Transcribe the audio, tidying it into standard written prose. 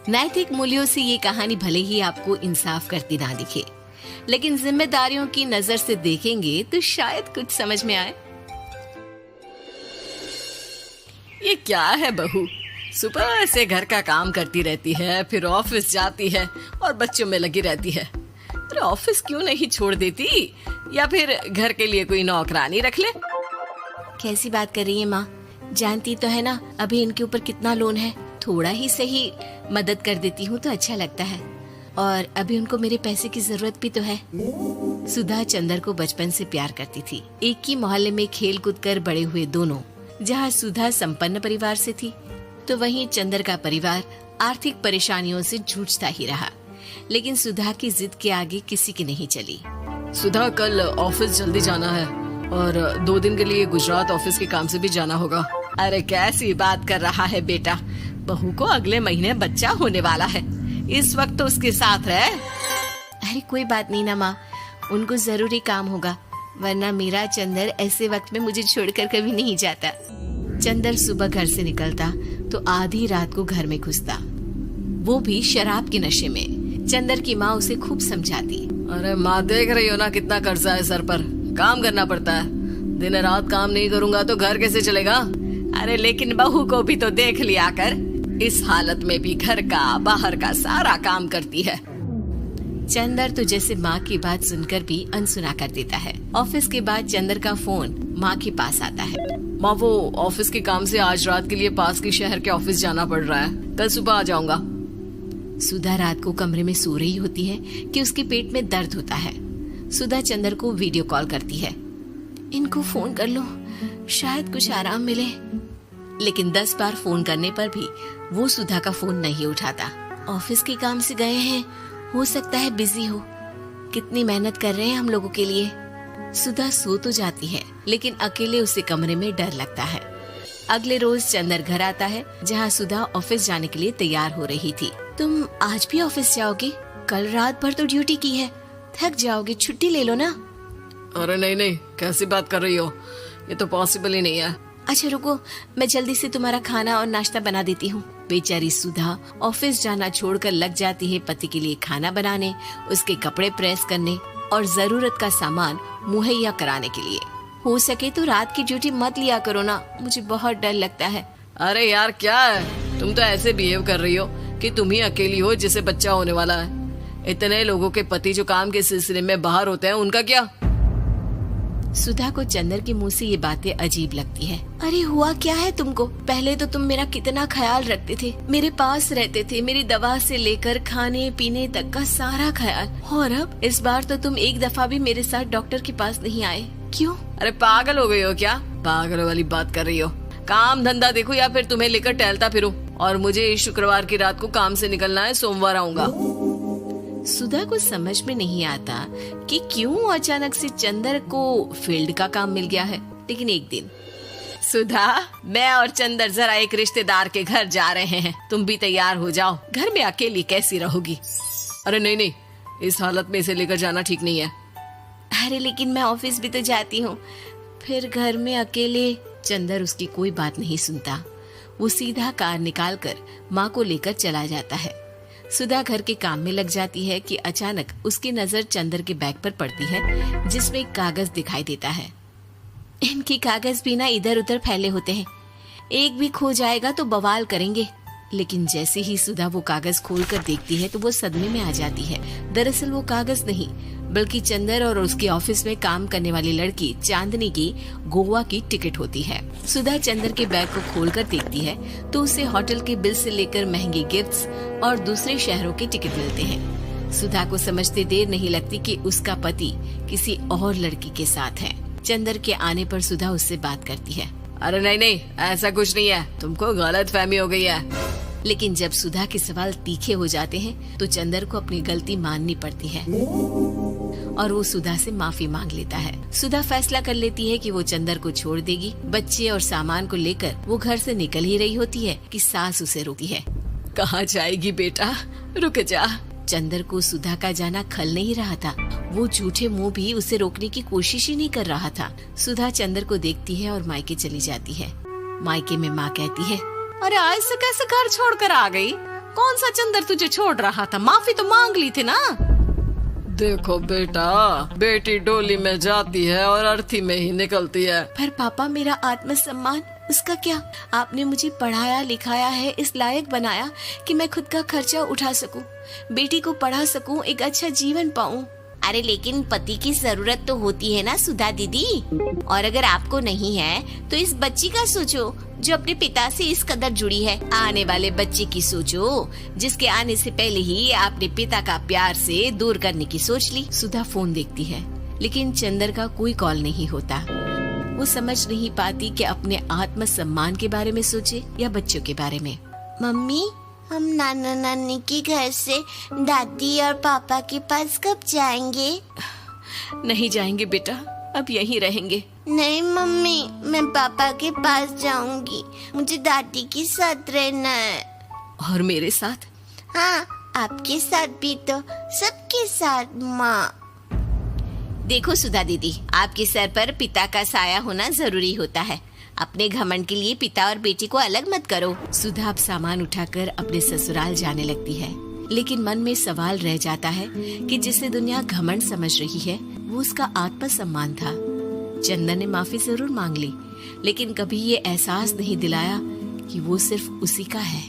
नैतिक मूल्यों से ये कहानी भले ही आपको इंसाफ करती ना दिखे, लेकिन जिम्मेदारियों की नजर से देखेंगे तो शायद कुछ समझ में आए। ये क्या है बहू, सुबह से घर का काम करती रहती है, फिर ऑफिस जाती है और बच्चों में लगी रहती है। अरे ऑफिस क्यों नहीं छोड़ देती, या फिर घर के लिए कोई नौकरानी रख ले। कैसी बात कर रही है माँ, जानती तो है ना अभी इनके ऊपर कितना लोन है। थोड़ा ही सही मदद कर देती हूँ तो अच्छा लगता है, और अभी उनको मेरे पैसे की जरूरत भी तो है। सुधा चंदर को बचपन से प्यार करती थी। एक ही मोहल्ले में खेल कूद कर बड़े हुए दोनों। जहाँ सुधा संपन्न परिवार से थी तो वहीं चंदर का परिवार आर्थिक परेशानियों से जूझता ही रहा। लेकिन सुधा की जिद के आगे किसी की नहीं चली। सुधा, कल ऑफिस जल्दी जाना है और 2 दिन के लिए गुजरात ऑफिस के काम से भी जाना होगा। अरे कैसी बात कर रहा है बेटा, बहू को अगले महीने बच्चा होने वाला है, इस वक्त तो उसके साथ रहे। अरे कोई बात नहीं ना माँ, उनको जरूरी काम होगा, वरना मेरा चंदर ऐसे वक्त में मुझे छोड़कर कभी नहीं जाता। चंदर सुबह घर से निकलता तो आधी रात को घर में घुसता, वो भी शराब के नशे में। चंदर की माँ उसे खूब समझाती। अरे माँ, देख रही हो ना कितना कर्जा है सर पर, काम करना पड़ता है, दिन रात काम नहीं करूँगा तो घर कैसे चलेगा। अरे लेकिन बहू को भी तो देख लिया कर, इस हालत में भी घर का बाहर का सारा काम करती है। चंदर तो जैसे माँ की बात सुनकर भी अनसुना कर देता है। ऑफिस के बाद चंदर का फोन माँ के पास आता है। माँ, वो ऑफिस के काम से आज रात के लिए पास के शहर के ऑफिस जाना पड़ रहा है, कल सुबह आ जाऊंगा। सुधा रात को कमरे में सो रही होती है कि उसके पेट में दर्द होता है। सुधा चंदर को वीडियो कॉल करती है। इनको फोन कर लो, शायद कुछ आराम मिले। लेकिन 10 बार फोन करने पर भी वो सुधा का फोन नहीं उठाता। ऑफिस के काम से गए हैं, हो सकता है बिजी हो, कितनी मेहनत कर रहे हैं हम लोगों के लिए। सुधा सो तो जाती है, लेकिन अकेले उसे कमरे में डर लगता है। अगले रोज चंदर घर आता है, जहाँ सुधा ऑफिस जाने के लिए तैयार हो रही थी। तुम आज भी ऑफिस जाओगे? कल रात भर तो ड्यूटी की है, थक जाओगे, छुट्टी ले लो ना। अरे नहीं नहीं, कैसी बात कर रही हो, ये तो पॉसिबल ही नहीं है। अच्छा रुको, मैं जल्दी से तुम्हारा खाना और नाश्ता बना देती हूँ। बेचारी सुधा ऑफिस जाना छोड़कर लग जाती है पति के लिए खाना बनाने, उसके कपड़े प्रेस करने और जरूरत का सामान मुहैया कराने के लिए। हो सके तो रात की ड्यूटी मत लिया करो ना, मुझे बहुत डर लगता है। अरे यार क्या है, तुम तो ऐसे बिहेव कर रही हो कि तुम ही अकेली हो जिसे बच्चा होने वाला है। इतने लोगों के पति जो काम के सिलसिले में बाहर होते हैं, उनका क्या? सुधा को चंदर के मुंह से ये बातें अजीब लगती है। अरे हुआ क्या है तुमको? पहले तो तुम मेरा कितना ख्याल रखते थे, मेरे पास रहते थे, मेरी दवा से लेकर खाने पीने तक का सारा ख्याल, और अब इस बार तो तुम एक दफा भी मेरे साथ डॉक्टर के पास नहीं आए, क्यों? अरे पागल हो गई हो क्या? पागल वाली बात कर रही हो। काम धंधा देखो या फिर तुम्हें लेकर टहलता फिरो। और मुझे शुक्रवार की रात को काम से निकलना है, सोमवार आऊंगा। सुधा को समझ में नहीं आता कि क्यों अचानक से चंदर को फील्ड का काम मिल गया है। लेकिन एक दिन, सुधा, मैं और चंदर जरा एक रिश्तेदार के घर जा रहे हैं, तुम भी तैयार हो जाओ, घर में अकेली कैसी रहोगी? अरे नहीं नहीं, इस हालत में इसे लेकर जाना ठीक नहीं है। अरे लेकिन मैं ऑफिस भी तो जाती हूँ, फिर घर में अकेले। चंदर उसकी कोई बात नहीं सुनता। वो सीधा कार निकाल कर माँ को लेकर चला जाता है। सुधा घर के काम में लग जाती है कि अचानक उसकी नजर चंदर के बैग पर पड़ती है, जिसमें एक कागज दिखाई देता है। इनकी कागज भी ना इधर उधर फैले होते हैं, एक भी खो जाएगा तो बवाल करेंगे। लेकिन जैसे ही सुधा वो कागज खोलकर देखती है तो वो सदमे में आ जाती है। दरअसल वो कागज नहीं, बल्कि चंदर और उसके ऑफिस में काम करने वाली लड़की चांदनी की गोवा की टिकट होती है। सुधा चंदर के बैग को खोलकर देखती है तो उसे होटल के बिल से लेकर महंगे गिफ्ट्स और दूसरे शहरों के टिकट मिलते हैं। सुधा को समझते देर नहीं लगती कि उसका पति किसी और लड़की के साथ है। चंदर के आने पर सुधा उससे बात करती है। अरे नहीं नहीं, ऐसा कुछ नहीं है, तुमको गलत फहमी हो गई है। लेकिन जब सुधा के सवाल तीखे हो जाते हैं तो चंदर को अपनी गलती माननी पड़ती है और वो सुधा से माफी मांग लेता है। सुधा फैसला कर लेती है कि वो चंदर को छोड़ देगी। बच्चे और सामान को लेकर वो घर से निकल ही रही होती है कि सास उसे रोकती है। कहाँ जाएगी बेटा, रुक जा। चंदर को सुधा का जाना खल नहीं रहा था। वो झूठे मुंह भी उसे रोकने की कोशिश ही नहीं कर रहा था। सुधा चंदर को देखती है और मायके चली जाती है। मायके में माँ कहती है, अरे आज से कैसे घर छोड़कर आ गई? कौन सा चंदर तुझे छोड़ रहा था? माफी तो मांग ली थी ना। देखो बेटा, बेटी डोली में जाती है और अर्थी में ही निकलती है। पर पापा, मेरा आत्मसम्मान, उसका क्या? आपने मुझे पढ़ाया लिखाया है, इस लायक बनाया कि मैं खुद का खर्चा उठा सकूं, बेटी को पढ़ा सकूं, एक अच्छा जीवन पाऊं। अरे लेकिन पति की जरूरत तो होती है ना सुधा दीदी, और अगर आपको नहीं है तो इस बच्ची का सोचो जो अपने पिता से इस कदर जुड़ी है। आने वाले बच्चे की सोचो जिसके आने से पहले ही आपने पिता का प्यार से दूर करने की सोच ली। सुधा फोन देखती है लेकिन चंदर का कोई कॉल नहीं होता। वो समझ नहीं पाती कि अपने आत्म सम्मान के बारे में सोचे या बच्चों के बारे में। मम्मी, हम नाना नानी के घर से दादी और पापा के पास कब जाएंगे? नहीं जाएंगे बेटा, अब यहीं रहेंगे। नहीं मम्मी, मैं पापा के पास जाऊंगी, मुझे दादी के साथ रहना है। और मेरे साथ? हाँ, आपके साथ भी तो, सबके साथ माँ। देखो सुधा दीदी, आपके सर पर पिता का साया होना जरूरी होता है। अपने घमंड के लिए पिता और बेटी को अलग मत करो। सुधा अब सामान उठाकर अपने ससुराल जाने लगती है, लेकिन मन में सवाल रह जाता है कि जिसे दुनिया घमंड समझ रही है वो उसका आत्मसम्मान था। चंदन ने माफी जरूर मांग ली, लेकिन कभी ये एहसास नहीं दिलाया कि वो सिर्फ उसी का है।